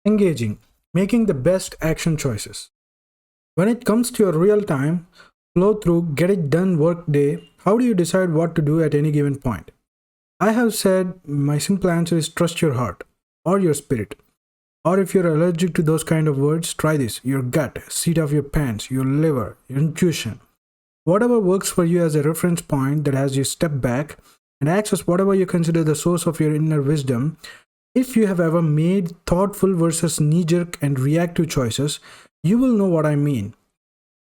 Engaging, making the best action choices. When it comes to your real time, flow through, get it done work day, how do you decide what to do at any given point? I have said my simple answer is trust your heart or your spirit. Or if you're allergic to those kind of words, try this: your gut, seat of your pants, your liver, your intuition. Whatever works for you as a reference point that has you step back and access whatever you consider the source of your inner wisdom. If you have ever made thoughtful versus knee jerk and reactive choices, you will know what I mean.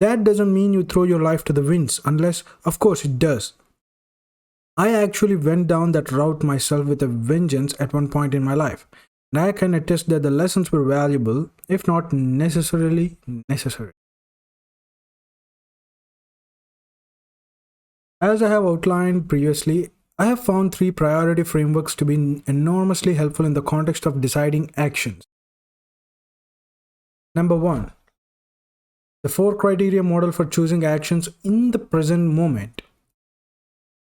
That doesn't mean you throw your life to the winds, unless, of course, it does. I actually went down that route myself with a vengeance at one point in my life, and I can attest that the lessons were valuable, if not necessarily necessary. As I have outlined previously, I have found three priority frameworks to be enormously helpful in the context of deciding actions. Number one, the four criteria model for choosing actions in the present moment.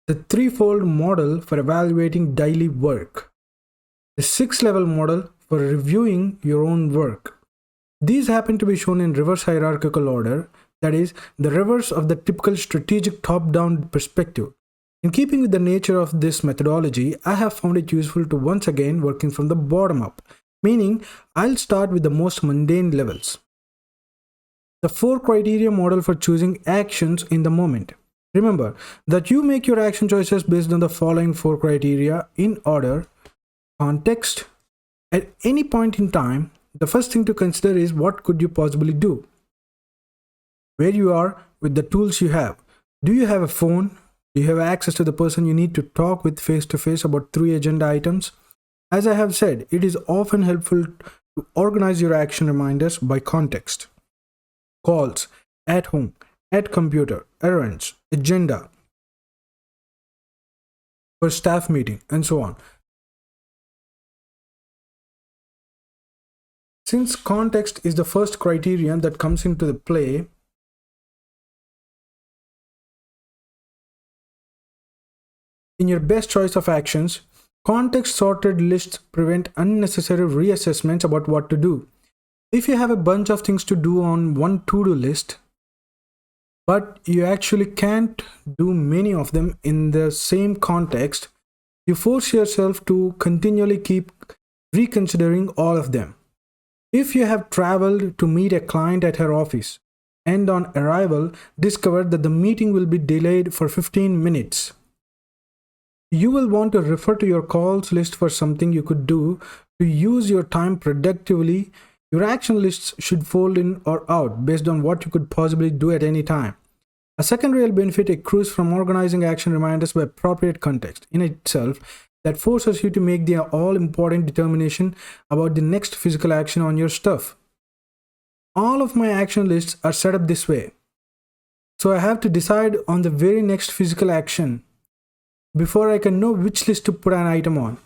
The threefold model for evaluating daily work. The six-level model for reviewing your own work. These happen to be shown in reverse hierarchical order, that is, the reverse of the typical strategic top-down perspective. In keeping with the nature of this methodology, I have found it useful to once again working from the bottom up, meaning I'll start with the most mundane levels. The four criteria model for choosing actions in the moment. Remember that you make your action choices based on the following four criteria in order. Context. At any point in time, the first thing to consider is what could you possibly do? Where you are with the tools you have. Do you have a phone? Do you have access to the person you need to talk with face to face about 3 agenda items? As I have said, it is often helpful to organize your action reminders by context. Calls, at home, at computer, errands, agenda, for staff meeting, and so on. Since context is the first criterion that comes into the play, in your best choice of actions, context sorted lists prevent unnecessary reassessments about what to do. If you have a bunch of things to do on one to-do list, but you actually can't do many of them in the same context, you force yourself to continually keep reconsidering all of them. If you have traveled to meet a client at her office and on arrival discovered that the meeting will be delayed for 15 minutes, you will want to refer to your calls list for something you could do to use your time productively. Your action lists should fold in or out based on what you could possibly do at any time. A second real benefit accrues from organizing action reminders by appropriate context in itself that forces you to make the all-important determination about the next physical action on your stuff. All of my action lists are set up this way. So I have to decide on the very next physical action before I can know which list to put an item on.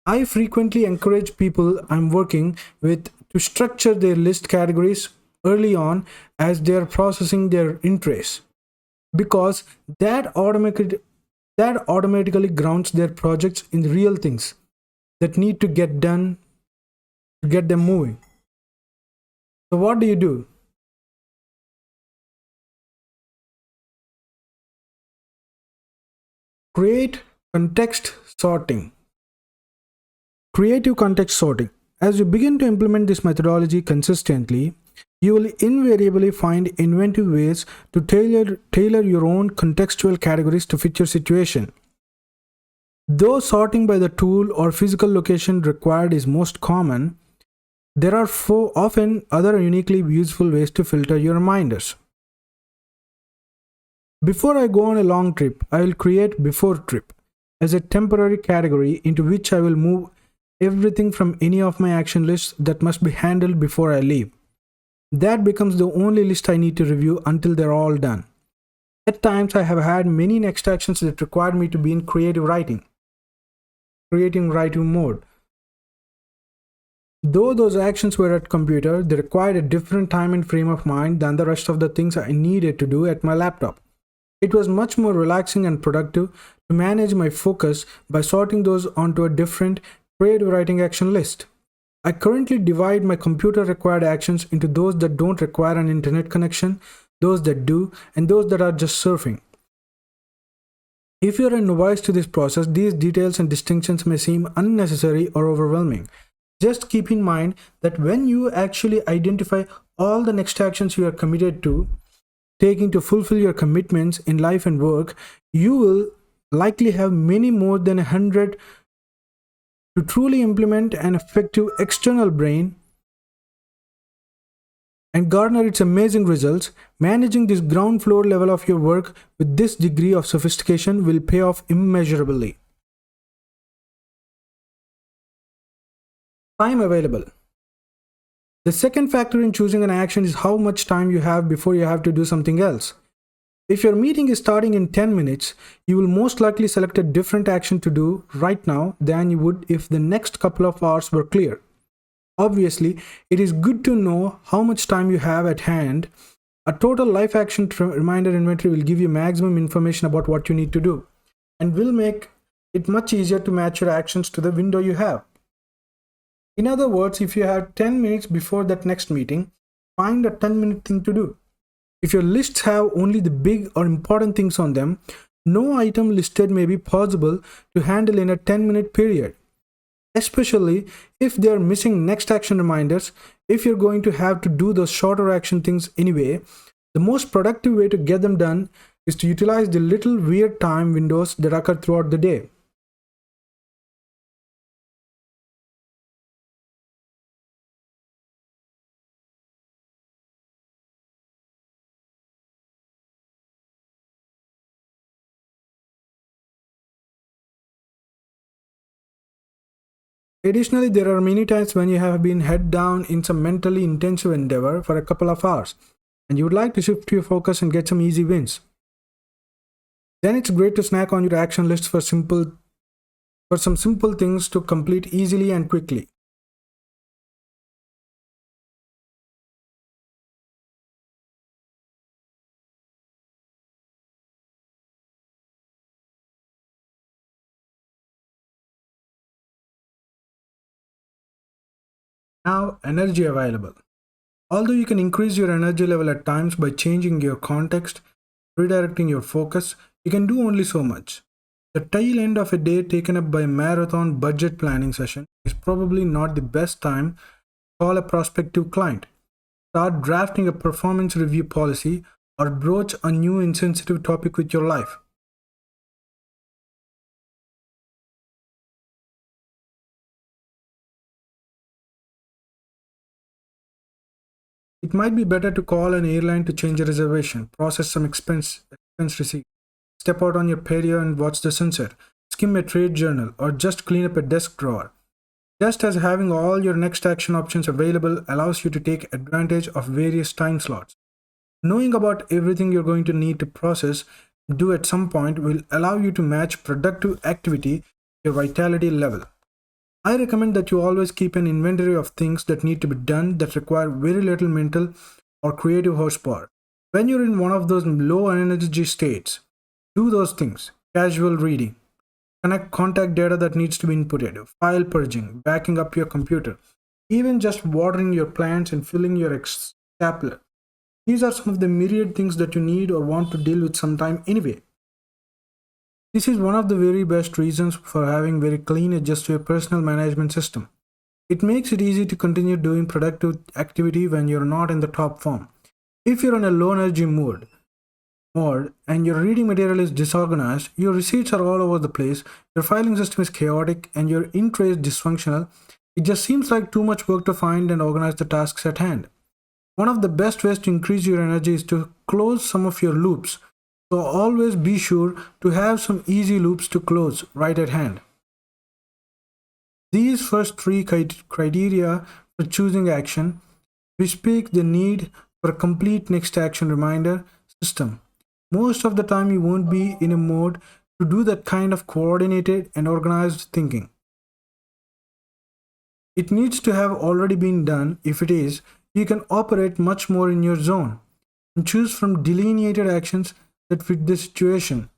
I frequently encourage people I'm working with to structure their list categories early on as they are processing their interests, because that automatically grounds their projects in real things that need to get done to get them moving. So what do? Create context sorting. Creative context sorting. As you begin to implement this methodology consistently, you will invariably find inventive ways to tailor your own contextual categories to fit your situation. Though sorting by the tool or physical location required is most common, there are often other uniquely useful ways to filter your reminders. Before I go on a long trip, I will create before trip as a temporary category into which I will move everything from any of my action lists that must be handled before I leave. That becomes the only list I need to review until they're all done. At times, I have had many next actions that required me to be in creative writing mode. Though those actions were at computer, they required a different time and frame of mind than the rest of the things I needed to do at my laptop. It was much more relaxing and productive to manage my focus by sorting those onto a different creative writing action list. I currently divide my computer required actions into those that don't require an internet connection, those that do, and those that are just surfing. If you're a novice to this process, these details and distinctions may seem unnecessary or overwhelming. Just keep in mind that when you actually identify all the next actions you are committed to taking to fulfill your commitments in life and work, you will likely have many more than 100 to truly implement an effective external brain and garner its amazing results. Managing this ground floor level of your work with this degree of sophistication will pay off immeasurably. Time available. The second factor in choosing an action is how much time you have before you have to do something else. If your meeting is starting in 10 minutes, you will most likely select a different action to do right now than you would if the next couple of hours were clear. Obviously, it is good to know how much time you have at hand. A total life action reminder inventory will give you maximum information about what you need to do and will make it much easier to match your actions to the window you have. In other words, if you have 10 minutes before that next meeting, find a 10-minute thing to do. If your lists have only the big or important things on them, no item listed may be possible to handle in a 10-minute period. Especially if they are missing next action reminders. If you're going to have to do those shorter action things anyway, the most productive way to get them done is to utilize the little weird time windows that occur throughout the day. Additionally, there are many times when you have been head down in some mentally intensive endeavor for a couple of hours and you would like to shift your focus and get some easy wins. Then it's great to snack on your action list for some simple things to complete easily and quickly. Now, energy available. Although you can increase your energy level at times by changing your context, redirecting your focus, you can do only so much. The tail end of a day taken up by a marathon budget planning session is probably not the best time to call a prospective client, start drafting a performance review policy, or broach a new insensitive topic with your life. It might be better to call an airline to change a reservation, process some expense receipt, step out on your patio and watch the sunset, skim a trade journal, or just clean up a desk drawer. Just as having all your next action options available allows you to take advantage of various time slots. Knowing about everything you're going to need to process do at some point will allow you to match productive activity to your vitality level. I recommend that you always keep an inventory of things that need to be done that require very little mental or creative horsepower. When you're in one of those low energy states, do those things. Casual reading, connect contact data that needs to be inputted, file purging, backing up your computer, even just watering your plants and filling your stapler. These are some of the myriad things that you need or want to deal with sometime anyway. This is one of the very best reasons for having very clean edges to your personal management system. It makes it easy to continue doing productive activity when you're not in the top form. If you're in a low energy mode and your reading material is disorganized, your receipts are all over the place, your filing system is chaotic, and your in-tray is dysfunctional, it just seems like too much work to find and organize the tasks at hand. One of the best ways to increase your energy is to close some of your loops. So always be sure to have some easy loops to close right at hand. These first three criteria for choosing action bespeak the need for a complete next action reminder system. Most of the time you won't be in a mode to do that kind of coordinated and organized thinking. It needs to have already been done. If it is, you can operate much more in your zone and choose from delineated actions that fit the situation.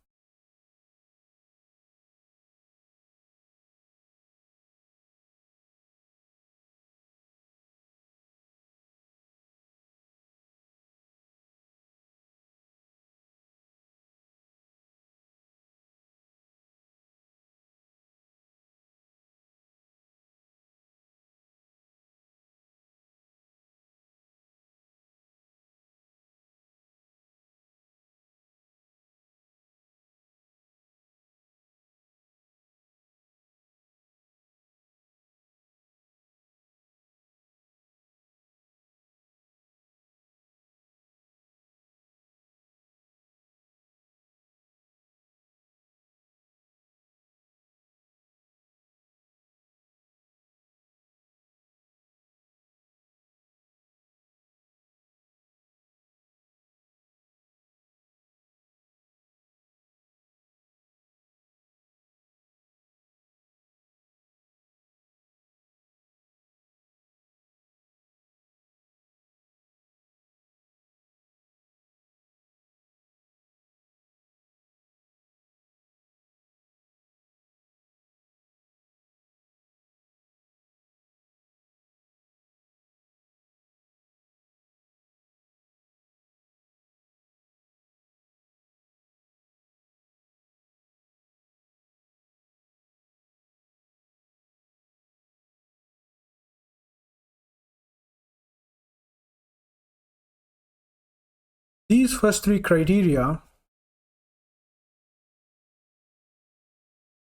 These first three criteria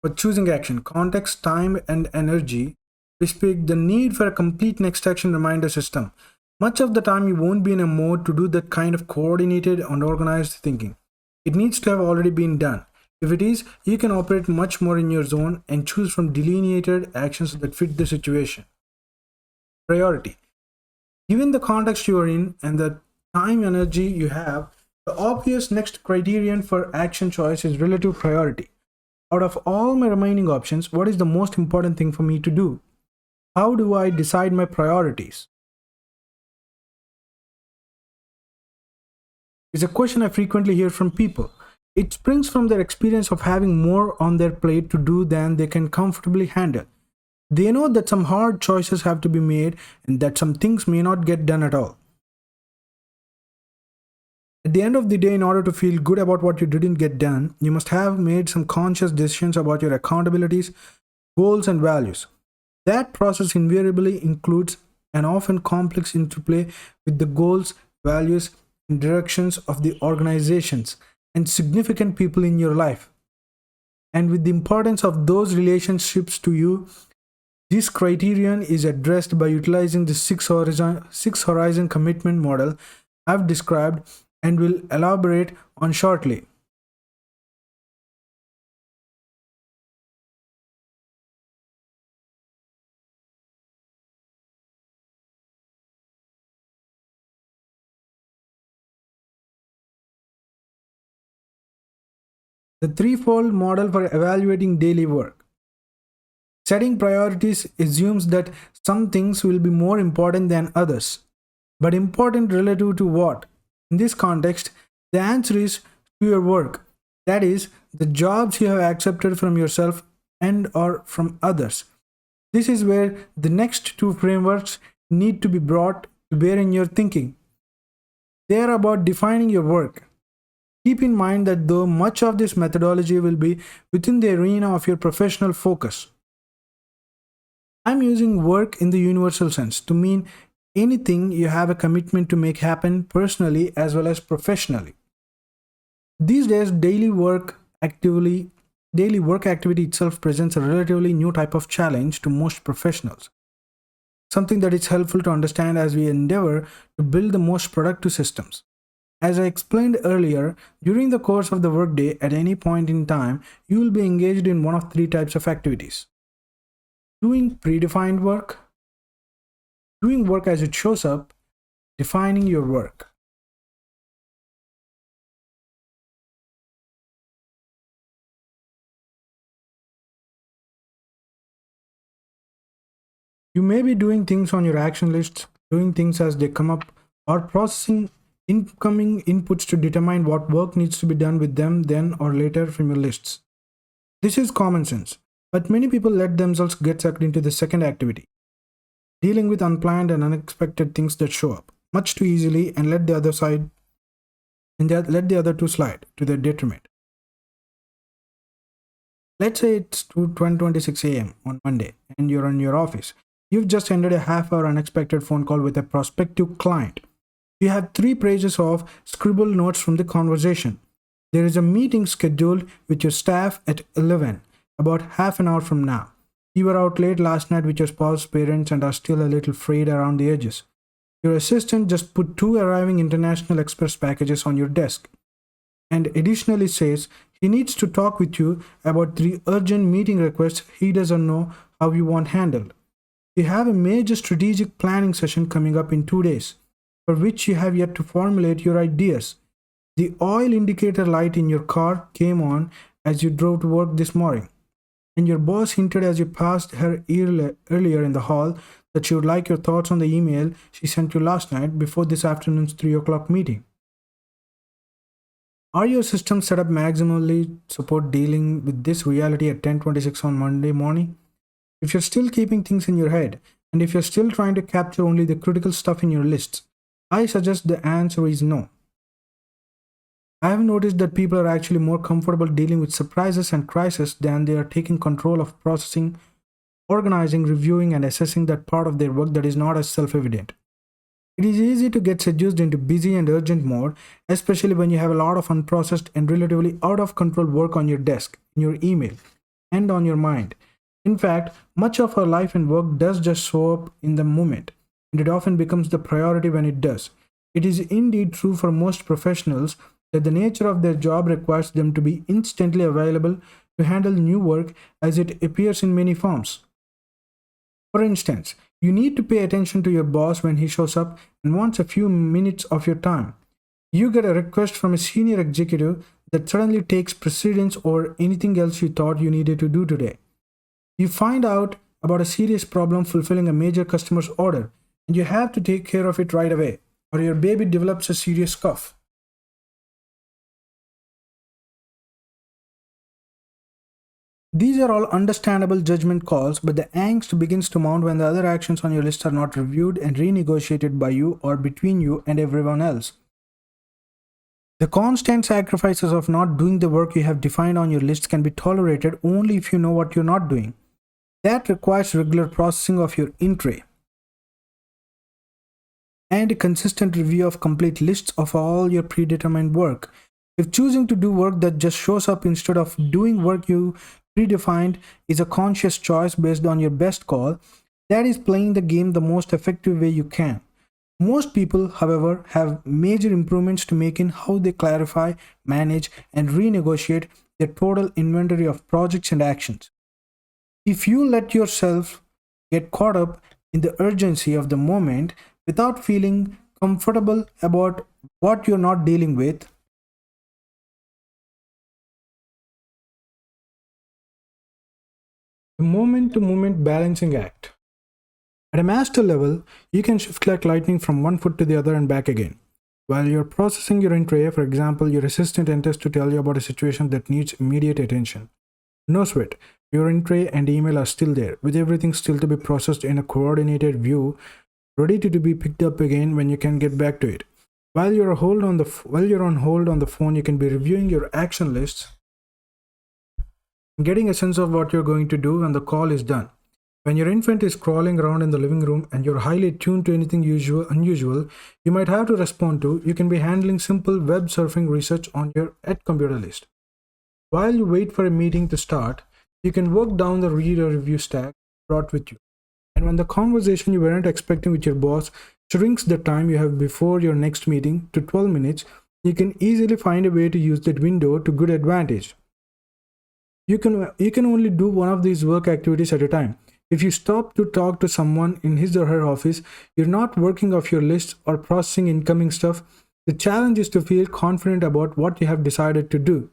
for choosing action, context, time, and energy, bespeak the need for a complete next action reminder system. Much of the time, you won't be in a mode to do that kind of coordinated and organized thinking. It needs to have already been done. If it is, you can operate much more in your zone and choose from delineated actions that fit the situation. Priority. Given the context you are in and the time energy you have, the obvious next criterion for action choice is relative priority. Out of all my remaining options, what is the most important thing for me to do? How do I decide my priorities? It's a question I frequently hear from people. It springs from their experience of having more on their plate to do than they can comfortably handle. They know that some hard choices have to be made and that some things may not get done at all. At the end of the day, in order to feel good about what you didn't get done, you must have made some conscious decisions about your accountabilities, goals, and values. That process invariably includes an often complex interplay with the goals, values, and directions of the organizations and significant people in your life. And with the importance of those relationships to you, this criterion is addressed by utilizing the six horizon commitment model I've described and will elaborate on shortly. The threefold model for evaluating daily work. Setting priorities assumes that some things will be more important than others. But important relative to what? In this context, the answer is to your work. That is, the jobs you have accepted from yourself and or from others. This is where the next two frameworks need to be brought to bear in your thinking. They are about defining your work. Keep in mind that though much of this methodology will be within the arena of your professional focus, I'm using work in the universal sense to mean anything you have a commitment to make happen personally as well as professionally. These days, daily work activity itself presents a relatively new type of challenge to most professionals. Something that is helpful to understand as we endeavor to build the most productive systems. As I explained earlier, during the course of the workday at any point in time, you will be engaged in one of three types of activities. Doing predefined work, doing work as it shows up, defining your work. You may be doing things on your action lists, doing things as they come up, or processing incoming inputs to determine what work needs to be done with them then or later from your lists. This is common sense, but many people let themselves get sucked into the second activity, dealing with unplanned and unexpected things that show up much too easily and let the other two slide to their detriment. Let's say it's 10:26 a.m. on Monday and you're in your office. You've just ended a half-hour unexpected phone call with a prospective client. You have 3 pages of scribbled notes from the conversation. There is a meeting scheduled with your staff at 11, about half an hour from now. You were out late last night with your spouse's parents and are still a little frayed around the edges. Your assistant just put 2 arriving International Express packages on your desk and additionally says he needs to talk with you about 3 urgent meeting requests he doesn't know how you want handled. You have a major strategic planning session coming up in 2 days, for which you have yet to formulate your ideas. The oil indicator light in your car came on as you drove to work this morning, and your boss hinted as you passed her earlier in the hall that she would like your thoughts on the email she sent you last night before this afternoon's 3 o'clock meeting. Are your systems set up maximally support dealing with this reality at 10:26 on Monday morning? If you're still keeping things in your head, and if you're still trying to capture only the critical stuff in your lists, I suggest the answer is no. I have noticed that people are actually more comfortable dealing with surprises and crises than they are taking control of processing, organizing, reviewing, and assessing that part of their work that is not as self-evident. It is easy to get seduced into busy and urgent mode, especially when you have a lot of unprocessed and relatively out of control work on your desk, in your email, and on your mind. In fact, much of our life and work does just show up in the moment, and it often becomes the priority when it does. It is indeed true for most professionals that the nature of their job requires them to be instantly available to handle new work as it appears in many forms. For instance, you need to pay attention to your boss when he shows up and wants a few minutes of your time. You get a request from a senior executive that suddenly takes precedence over anything else you thought you needed to do today. You find out about a serious problem fulfilling a major customer's order, and you have to take care of it right away, or your baby develops a serious cough. These are all understandable judgment calls, but the angst begins to mount when the other actions on your list are not reviewed and renegotiated by you or between you and everyone else. The constant sacrifices of not doing the work you have defined on your list can be tolerated only if you know what you're not doing. That requires regular processing of your in-tray and a consistent review of complete lists of all your predetermined work. If choosing to do work that just shows up instead of doing work you predefined is a conscious choice based on your best call, that is playing the game the most effective way you can. Most people, however, have major improvements to make in how they clarify, manage, and renegotiate their total inventory of projects and actions. If you let yourself get caught up in the urgency of the moment without feeling comfortable about what you're not dealing with, the moment to moment balancing act. At a master level, you can shift like lightning from one foot to the other and back again. While you're processing your in-tray, for example, your assistant enters to tell you about a situation that needs immediate attention. No sweat, your in-tray and email are still there, with everything still to be processed in a coordinated view, ready to be picked up again when you can get back to it. While you're on hold on the phone, you can be reviewing your action lists, getting a sense of what you're going to do when the call is done. When your infant is crawling around in the living room and you're highly tuned to anything unusual you might have to respond to, you can be handling simple web surfing research on your at computer list. While you wait for a meeting to start, you can work down the read or review stack brought with you. And when the conversation you weren't expecting with your boss shrinks the time you have before your next meeting to 12 minutes, you can easily find a way to use that window to good advantage. You can only do one of these work activities at a time. If you stop to talk to someone in his or her office, you're not working off your list or processing incoming stuff. The challenge is to feel confident about what you have decided to do.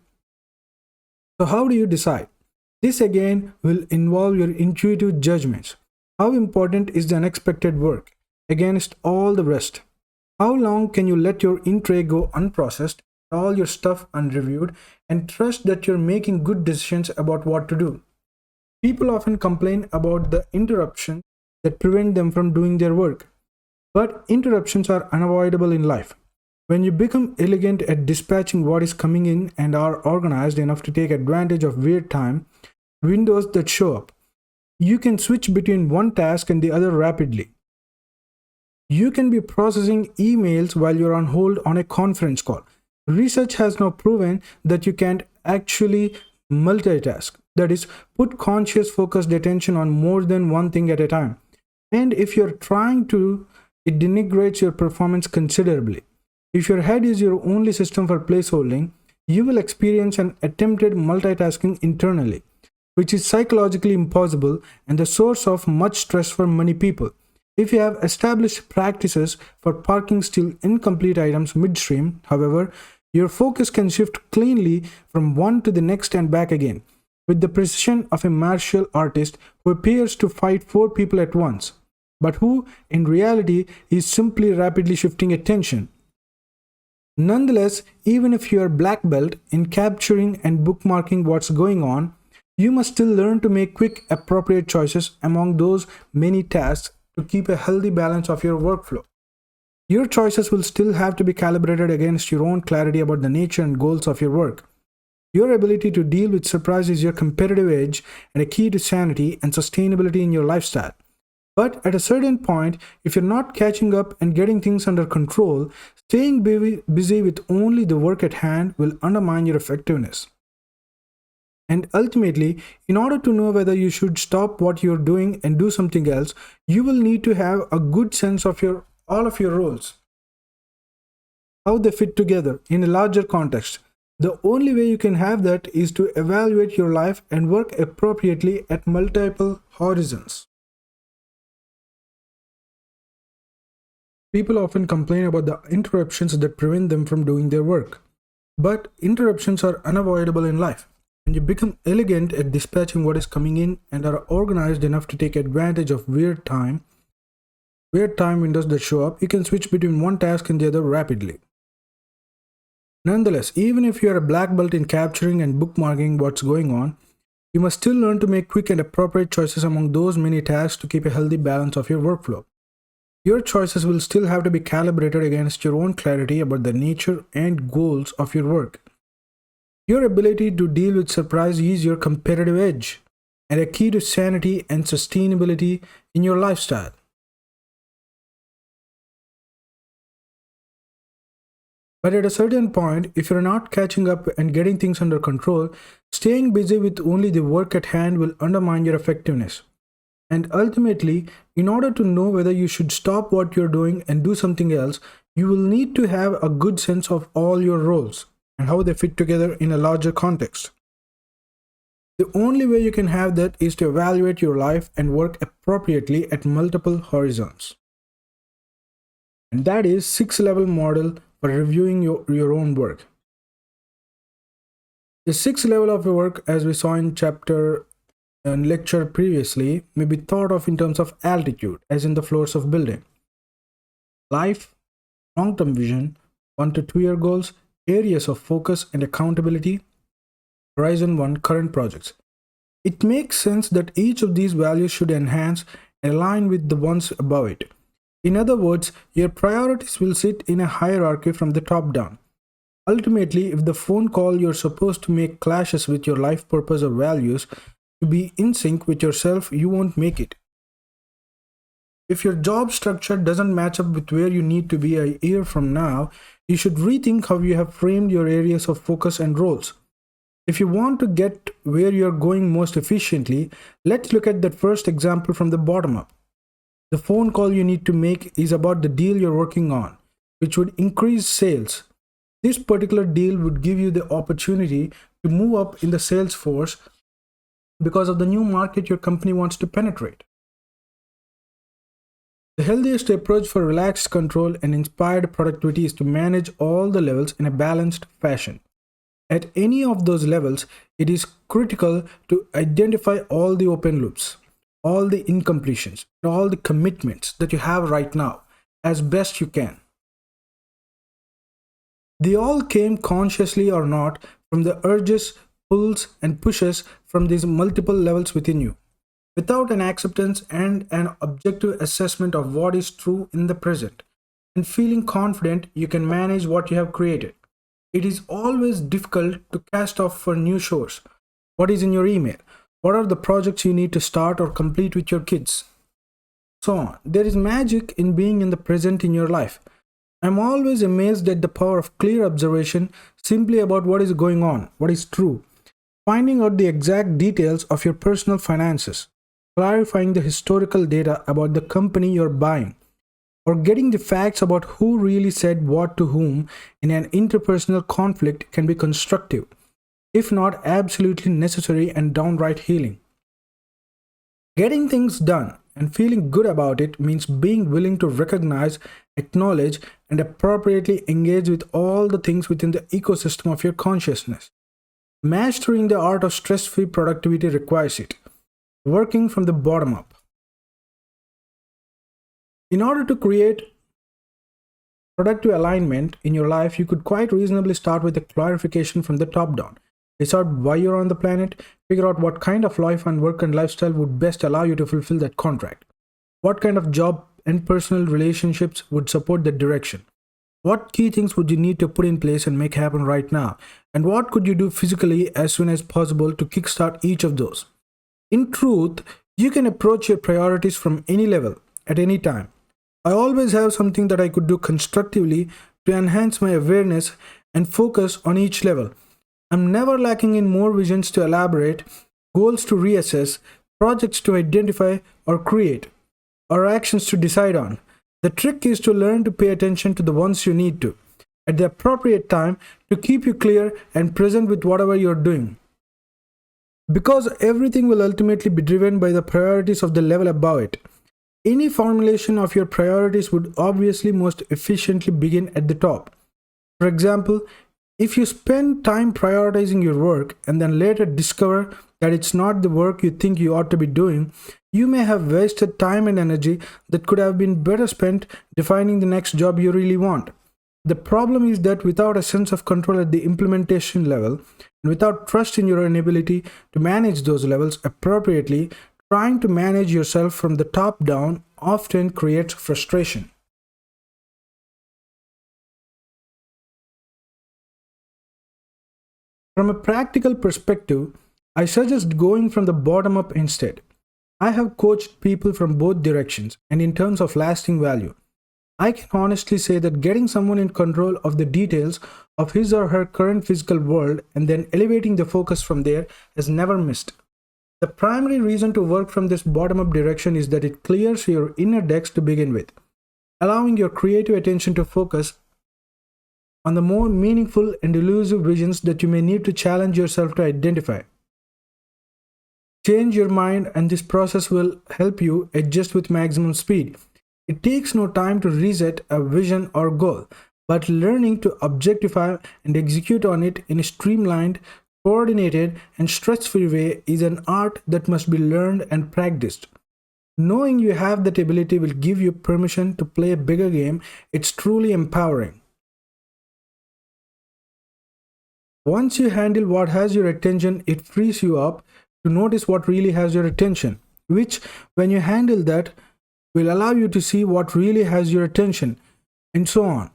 So how do you decide? This again will involve your intuitive judgments. How important is the unexpected work against all the rest? How long can you let your in-tray go unprocessed, all your stuff unreviewed, and trust that you're making good decisions about what to do? People often complain about the interruptions that prevent them from doing their work. But interruptions are unavoidable in life. When you become elegant at dispatching what is coming in and are organized enough to take advantage of weird time windows that show up, you can switch between one task and the other rapidly. You can be processing emails while you're on hold on a conference call. Research has now proven that you can't actually multitask. That is, put conscious focused attention on more than one thing at a time. And if you're trying to, it denigrates your performance considerably. If your head is your only system for placeholding, you will experience an attempted multitasking internally, which is psychologically impossible and the source of much stress for many people. If you have established practices for parking still incomplete items midstream, however, your focus can shift cleanly from one to the next and back again, with the precision of a martial artist who appears to fight four people at once, but who, in reality, is simply rapidly shifting attention. Nonetheless, even if you are black belt in capturing and bookmarking what's going on, you must still learn to make quick, appropriate choices among those many tasks to keep a healthy balance of your workflow. Your choices will still have to be calibrated against your own clarity about the nature and goals of your work. Your ability to deal with surprise is your competitive edge and a key to sanity and sustainability in your lifestyle. But at a certain point, if you're not catching up and getting things under control, staying busy with only the work at hand will undermine your effectiveness. And ultimately, in order to know whether you should stop what you're doing and do something else, you will need to have a good sense of all of your roles, how they fit together in a larger context. The only way you can have that is to evaluate your life and work appropriately at multiple horizons. People often complain about the interruptions that prevent them from doing their work. But interruptions are unavoidable in life. When you become elegant at dispatching what is coming in and are organized enough to take advantage of weird time windows that show up, you can switch between one task and the other rapidly. Nonetheless, even if you are a black belt in capturing and bookmarking what's going on, you must still learn to make quick and appropriate choices among those many tasks to keep a healthy balance of your workflow. Your choices will still have to be calibrated against your own clarity about the nature and goals of your work. Your ability to deal with surprise is your competitive edge and a key to sanity and sustainability in your lifestyle. But at a certain point, if you're not catching up and getting things under control, staying busy with only the work at hand will undermine your effectiveness. And ultimately, in order to know whether you should stop what you're doing and do something else, you will need to have a good sense of all your roles and how they fit together in a larger context. The only way you can have that is to evaluate your life and work appropriately at multiple horizons. And that is 6-level model for reviewing your own work. The 6th level of your work, as we saw in chapter and lecture previously, may be thought of in terms of altitude, as in the floors of building. Life, long-term vision, 1 to 2 year goals, areas of focus and accountability, Horizon 1 current projects. It makes sense that each of these values should enhance and align with the ones above it. In other words, your priorities will sit in a hierarchy from the top down. Ultimately, if the phone call you're supposed to make clashes with your life purpose or values, to be in sync with yourself, you won't make it. If your job structure doesn't match up with where you need to be a year from now, you should rethink how you have framed your areas of focus and roles. If you want to get where you're going most efficiently, let's look at that first example from the bottom up. The phone call you need to make is about the deal you're working on, which would increase sales. This particular deal would give you the opportunity to move up in the sales force because of the new market your company wants to penetrate. The healthiest approach for relaxed control and inspired productivity is to manage all the levels in a balanced fashion. At any of those levels, it is critical to identify all the open loops, all the incompletions, and all the commitments that you have right now as best you can. They all came consciously or not from the urges, pulls, and pushes from these multiple levels within you. Without an acceptance and an objective assessment of what is true in the present, and feeling confident you can manage what you have created, it is always difficult to cast off for new shores. What is in your email? What are the projects you need to start or complete with your kids? So on. There is magic in being in the present in your life. I'm always amazed at the power of clear observation simply about what is going on, what is true. Finding out the exact details of your personal finances, clarifying the historical data about the company you're buying, or getting the facts about who really said what to whom in an interpersonal conflict can be constructive, if not absolutely necessary and downright healing. Getting things done and feeling good about it means being willing to recognize, acknowledge, and appropriately engage with all the things within the ecosystem of your consciousness. Mastering the art of stress-free productivity requires it, working from the bottom up. In order to create productive alignment in your life, you could quite reasonably start with a clarification from the top down. Decide why you're on the planet, figure out what kind of life and work and lifestyle would best allow you to fulfill that contract. What kind of job and personal relationships would support that direction? What key things would you need to put in place and make happen right now? And what could you do physically as soon as possible to kickstart each of those? In truth, You can approach your priorities from any level, at any time. I always have something that I could do constructively to enhance my awareness and focus on each level. I'm never lacking in more visions to elaborate, goals to reassess, projects to identify or create, or actions to decide on. The trick is to learn to pay attention to the ones you need to, at the appropriate time, to keep you clear and present with whatever you're doing. Because everything will ultimately be driven by the priorities of the level above it. Any formulation of your priorities would obviously most efficiently begin at the top. For example, if you spend time prioritizing your work and then later discover that it's not the work you think you ought to be doing, you may have wasted time and energy that could have been better spent defining the next job you really want. The problem is that without a sense of control at the implementation level, and without trust in your own ability to manage those levels appropriately, trying to manage yourself from the top down often creates frustration. From a practical perspective, I suggest going from the bottom up instead. I have coached people from both directions, and in terms of lasting value, I can honestly say that getting someone in control of the details of his or her current physical world and then elevating the focus from there has never missed. The primary reason to work from this bottom up direction is that it clears your inner decks to begin with, allowing your creative attention to focus on the more meaningful and elusive visions that you may need to challenge yourself to identify. Change your mind, and this process will help you adjust with maximum speed. It takes no time to reset a vision or goal, but learning to objectify and execute on it in a streamlined, coordinated, and stress-free way is an art that must be learned and practiced. Knowing you have that ability will give you permission to play a bigger game. It's truly empowering. Once you handle what has your attention, it frees you up to notice what really has your attention, which, when you handle that, will allow you to see what really has your attention, and so on.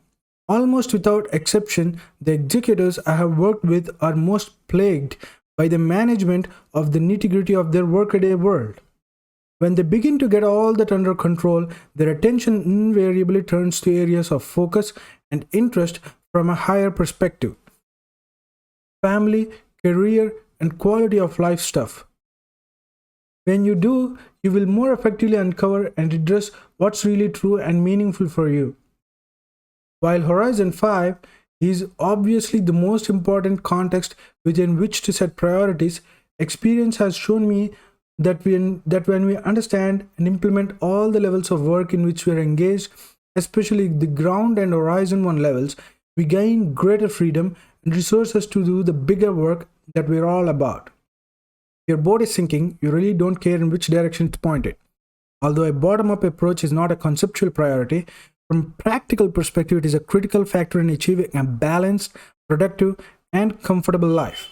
Almost without exception, the executives I have worked with are most plagued by the management of the nitty-gritty of their workaday world. When they begin to get all that under control, their attention invariably turns to areas of focus and interest from a higher perspective. Family, career, and quality of life stuff. When you do, you will more effectively uncover and address what's really true and meaningful for you. While Horizon 5 is obviously the most important context within which to set priorities, experience has shown me that when we understand and implement all the levels of work in which we are engaged, especially the ground and Horizon 1 levels, we gain greater freedom and resources to do the bigger work that we're all about. Your boat is sinking, you really don't care in which direction it's pointed. Although a bottom-up approach is not a conceptual priority, from a practical perspective, it is a critical factor in achieving a balanced, productive, and comfortable life.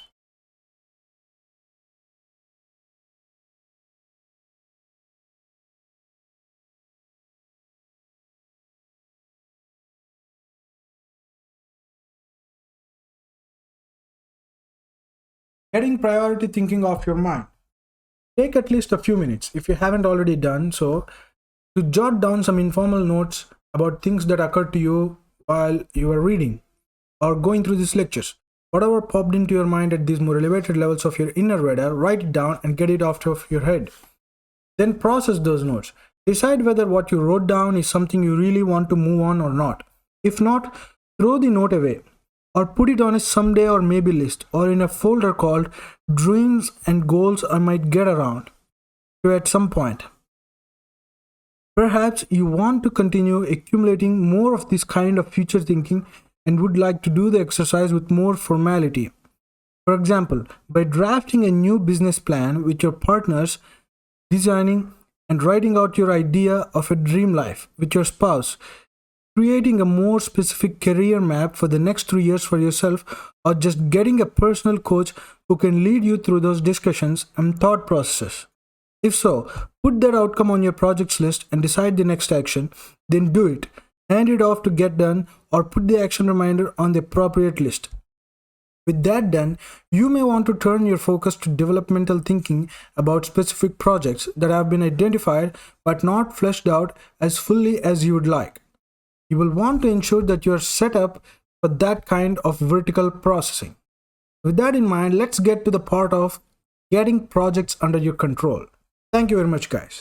Getting priority thinking off your mind. Take at least a few minutes, if you haven't already done so, to jot down some informal notes about things that occurred to you while you were reading or going through these lectures. Whatever popped into your mind at these more elevated levels of your inner radar, write it down and get it off of your head. Then process those notes. Decide whether what you wrote down is something you really want to move on or not. If not, throw the note away or put it on a someday or maybe list or in a folder called dreams and goals I might get around to at some point. Perhaps you want to continue accumulating more of this kind of future thinking and would like to do the exercise with more formality. For example, by drafting a new business plan with your partners, designing and writing out your idea of a dream life with your spouse, creating a more specific career map for the next 3 years for yourself, or just getting a personal coach who can lead you through those discussions and thought processes. If so, put that outcome on your projects list and decide the next action, then do it. Hand it off to get done or put the action reminder on the appropriate list. With that done, you may want to turn your focus to developmental thinking about specific projects that have been identified but not fleshed out as fully as you would like. You will want to ensure that you are set up for that kind of vertical processing. With that in mind, let's get to the part of getting projects under your control. Thank you very much, guys.